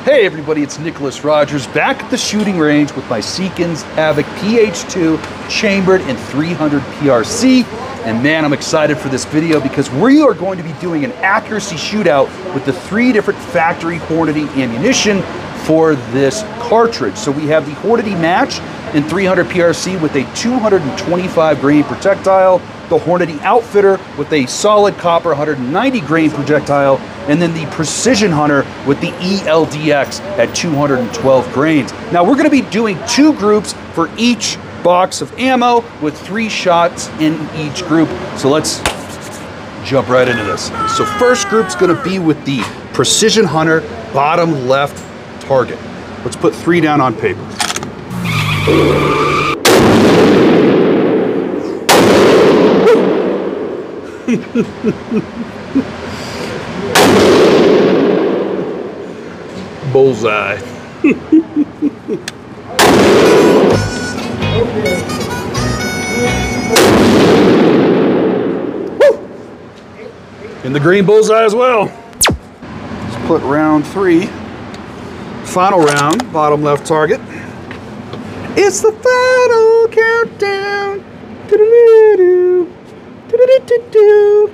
Hey everybody, it's Nicholas Rogers back at the shooting range with my Seekins Havoc PH2 chambered in 300 PRC. And man, I'm excited for this video because we are going to be doing an accuracy shootout with the 3 different factory Hornady ammunition for this cartridge. So we have the Hornady Match in 300 PRC with a 225 grain projectile, the Hornady Outfitter with a solid copper 190 grain projectile, and then the Precision Hunter with the ELDX at 212 grains. Now we're going to be doing 2 groups for each box of ammo with 3 shots in each group. So let's jump right into this. So first group's going to be with the Precision Hunter bottom left target. Let's put 3 down on paper. Bullseye. In the green bullseye as well. Let's put round 3. Final round, bottom left target. It's the final countdown. Do-do-do-do. Do-do-do-do-do.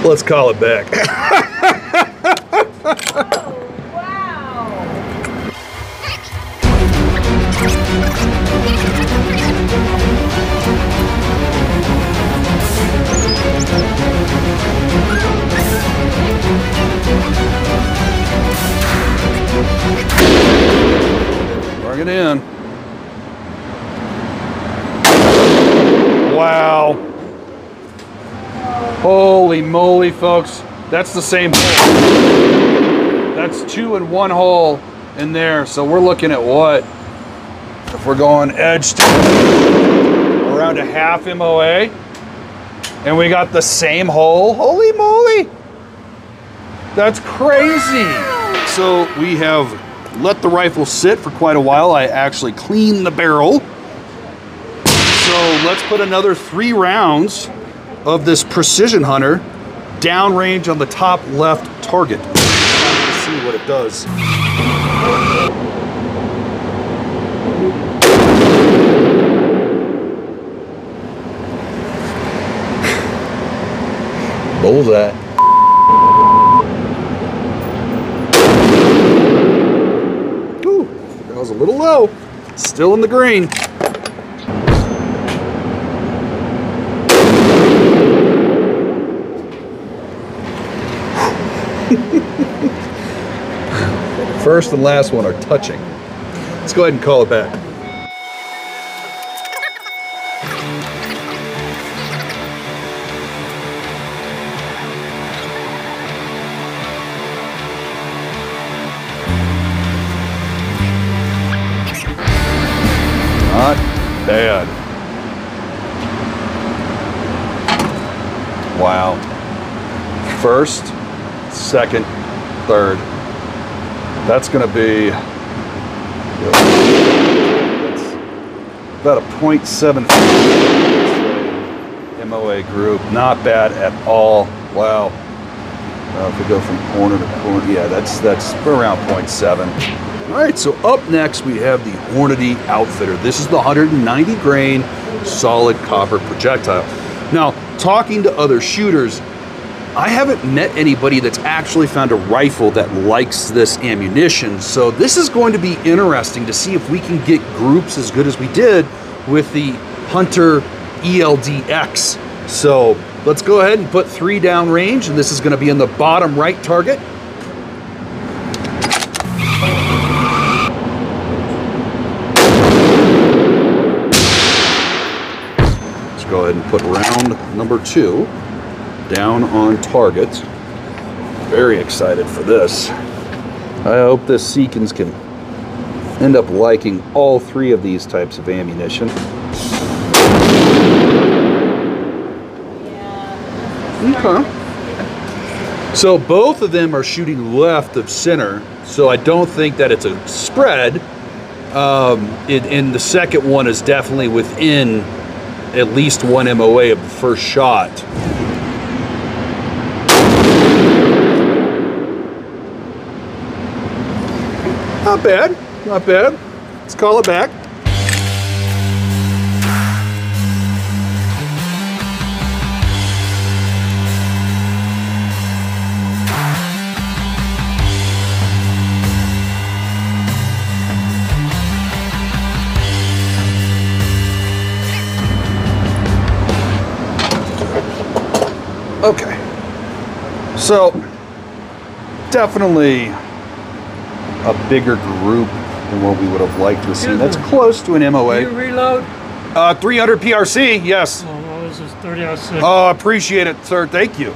Let's call it back. Oh, wow. Bring it in. Wow. Holy moly, folks. That's the same hole. That's 2 in 1 hole in there. So we're looking at what? If we're going edge to around a half MOA, and we got the same hole. Holy moly. That's crazy. So we have let the rifle sit for quite a while. I actually cleaned the barrel. So let's put another 3 rounds of this Precision Hunter downrange on the top left target. Let's see what it does. Bullseye. Ooh, that was a little low. Still in the green. First and last one are touching. Let's go ahead and call it back. Not bad. Wow. First, second, third. That's going to be about a 0.7 MOA group. Not bad at all. Wow. If we go from corner to corner, yeah, that's around 0.7. All right, so up next we have the Hornady Outfitter. This is the 190 grain solid copper projectile. Now, talking to other shooters, I haven't met anybody that's actually found a rifle that likes this ammunition. So this is going to be interesting to see if we can get groups as good as we did with the Hunter ELDX. So let's go ahead and put 3 down range, and this is going to be in the bottom right target. Let's go ahead and put round number 2 down on target. Very excited for this. I hope this Seekins can end up liking all 3 of these types of ammunition. Okay. So both of them are shooting left of center, so I don't think that it's a spread. And the second one is definitely within at least 1 MOA of the first shot. Not bad, not bad. Let's call it back. Okay, so definitely a bigger group than what we would have liked to see. That's close to an MOA. You reload? 300 PRC, yes. Oh, this is 3006. Oh, appreciate it, sir. Thank you.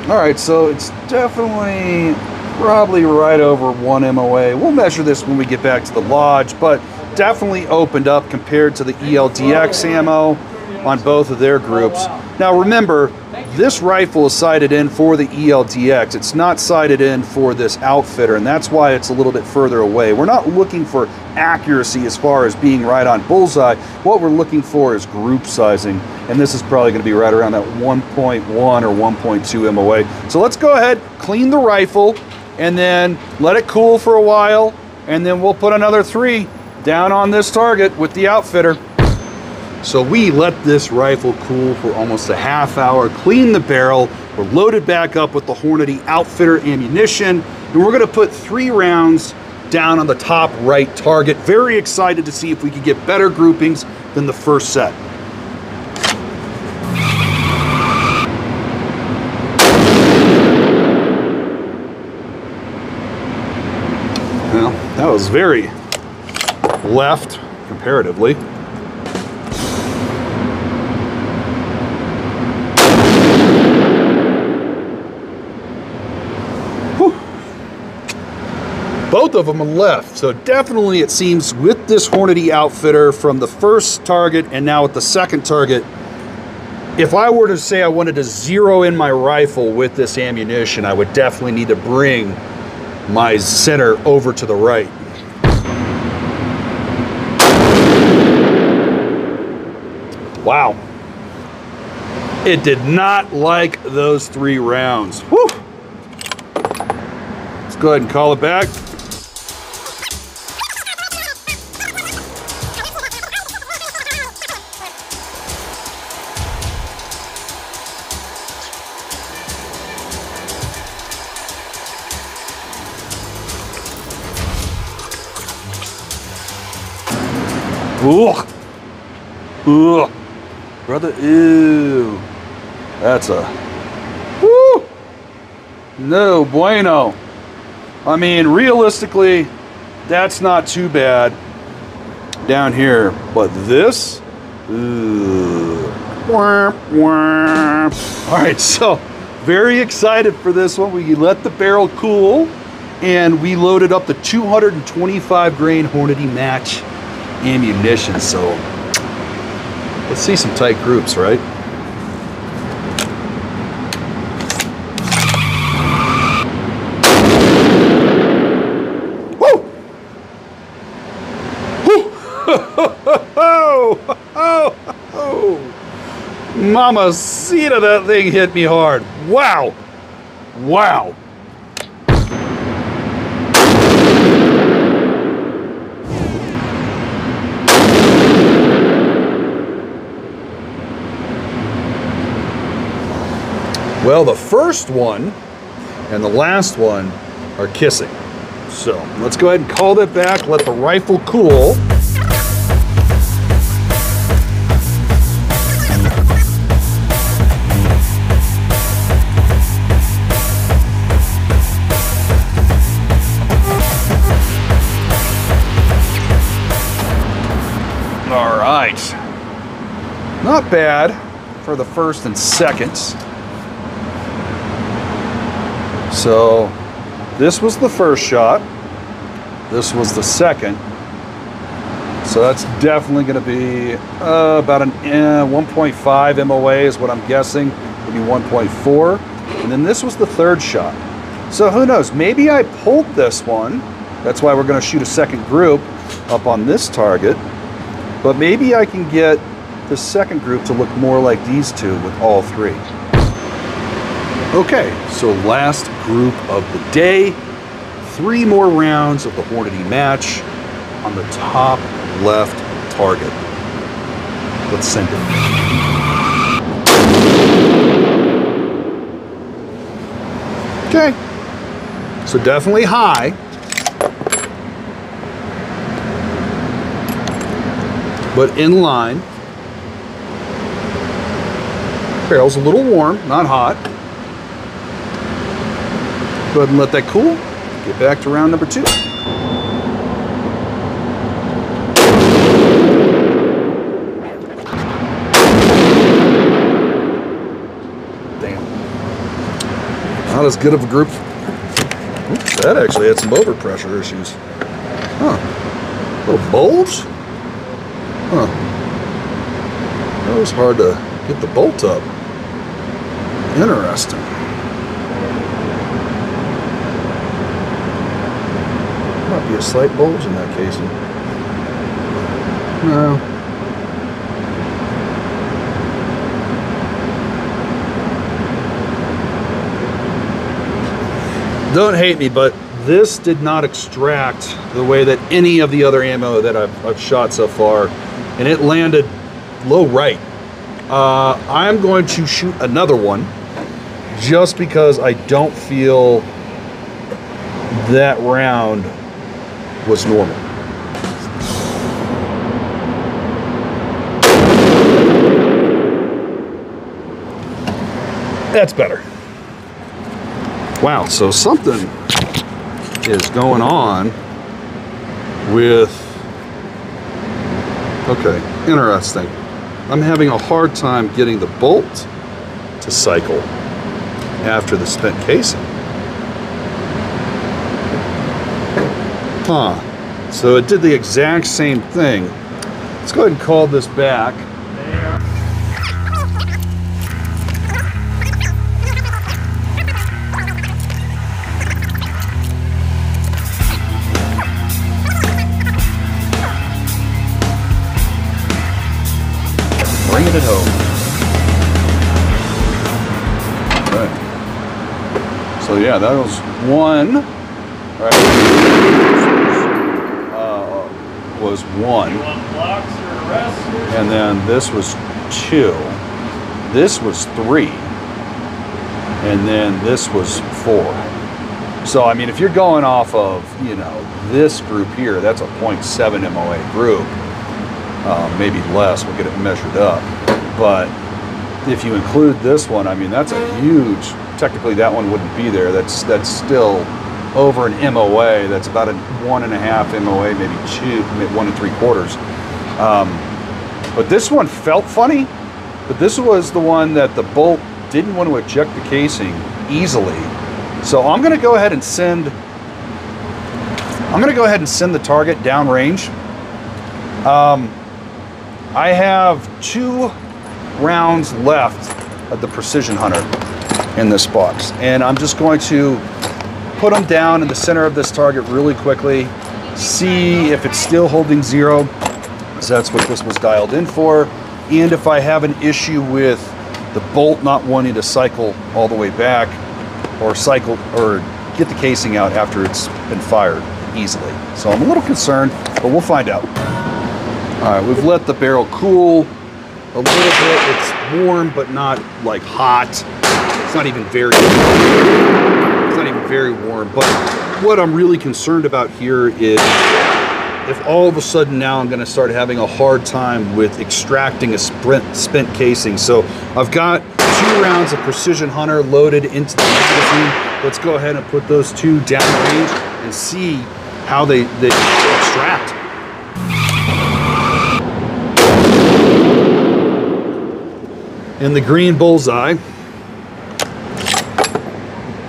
All right, so it's definitely probably right over 1 MOA. We'll measure this when we get back to the lodge, but definitely opened up compared to the ELDX ammo on both of their groups. Now remember, this rifle is sighted in for the ELDX. It's not sighted in for this outfitter, and that's why it's a little bit further away. We're not looking for accuracy as far as being right on bullseye. What we're looking for is group sizing, and this is probably going to be right around that 1.1 or 1.2 MOA. So let's go ahead, clean the rifle, and then let it cool for a while, and then we'll put another 3 down on this target with the outfitter. So we let this rifle cool for almost a half hour, clean the barrel, we're loaded back up with the Hornady outfitter ammunition, and we're gonna put 3 rounds down on the top right target. Very excited to see if we could get better groupings than the first set. Well, that was very left comparatively. Both of them are left, so definitely it seems with this Hornady outfitter from the first target and now with the second target, if I were to say I wanted to zero in my rifle with this ammunition, I would definitely need to bring my center over to the right. Wow. It did not like those 3 rounds. Whew. Let's go ahead and call it back. Ugh. Ugh. Brother, ew. That's a... Woo! No bueno. I mean, realistically, that's not too bad down here. But this? Ugh. Wah, wah. All right, so very excited for this one. We let the barrel cool, and we loaded up the 225 grain Hornady match ammunition. So let's see some tight groups, right? Woo! Woo! Mamacita, that thing hit me hard. Wow! Wow! Well, the first one and the last one are kissing. So let's go ahead and call that back, let the rifle cool. All right. Not bad for the first and seconds. So this was the first shot, this was the second, so that's definitely going to be about an 1.5 MOA is what I'm guessing, maybe 1.4, and then this was the third shot. So who knows, maybe I pulled this one, that's why we're going to shoot a second group up on this target, but maybe I can get the second group to look more like these two with all three. Okay, so last group of the day. 3 more rounds of the Hornady match on the top left target. Let's send it. Okay, so definitely high. But in line. Barrel's a little warm, not hot. Go ahead and let that cool. Get back to round number 2. Damn. Not as good of a group. Oops, that actually had some overpressure issues. Huh. Little bulge? Huh. That was hard to get the bolt up. Interesting. Might be a slight bulge in that casing. No. Don't hate me, but this did not extract the way that any of the other ammo that I've shot so far, and it landed low right. I'm going to shoot another one just because I don't feel that round was normal. That's better. Wow, so something is going on with, okay, interesting. I'm having a hard time getting the bolt to cycle after the spent casing. Huh. So it did the exact same thing. Let's go ahead and call this back. Bringing it home. Okay. So yeah, that was 1. Right. Was 1. And then this was 2. This was 3. And then this was 4. So I mean, if you're going off of, you know, this group here, that's a 0.7 MOA group. Maybe less, we'll get it measured up. But if you include this one, I mean, that's a huge, technically that one wouldn't be there. That's still over an MOA. That's about a 1.5 MOA, maybe 2, 1 3/4. But this one felt funny, but this was the one that the bolt didn't want to eject the casing easily. So I'm gonna go ahead and send the target downrange. I have 2 rounds left of the Precision Hunter in this box, and I'm just going to put them down in the center of this target really quickly, see if it's still holding 0, because that's what this was dialed in for, and if I have an issue with the bolt not wanting to cycle all the way back, or cycle or get the casing out after it's been fired easily. So I'm a little concerned, but we'll find out. All right, we've let the barrel cool a little bit. It's warm, but not like hot. It's not even very warm. But what I'm really concerned about here is if all of a sudden now I'm going to start having a hard time with extracting a spent casing. So I've got 2 rounds of Precision Hunter loaded into the magazine. Let's go ahead and put those 2 downrange and see how they extract. In the green bullseye,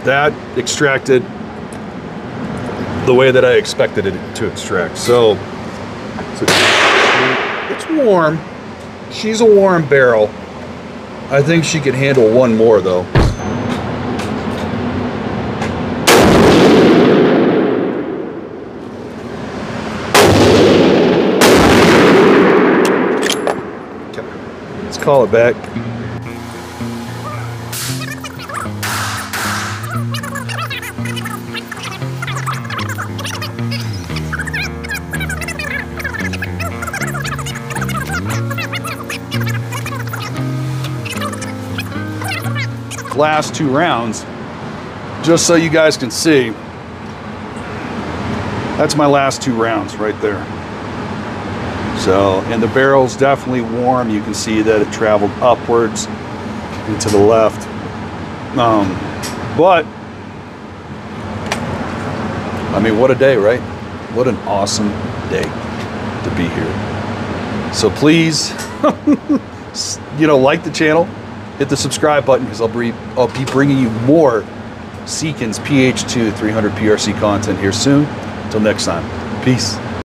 that extracted the way that I expected it to extract. So it's warm. She's a warm barrel. I think she could handle 1 more though. Okay. call it back. Last 2 rounds, just so you guys can see, that's my last 2 rounds right there. So, and the barrel's definitely warm. You can see that it traveled upwards and to the left. But I mean, what a day, right? What an awesome day to be here. So please, you know, like the channel, hit the subscribe button, because I'll be bringing you more Seekins PH2 300 PRC content here soon. Until next time, peace.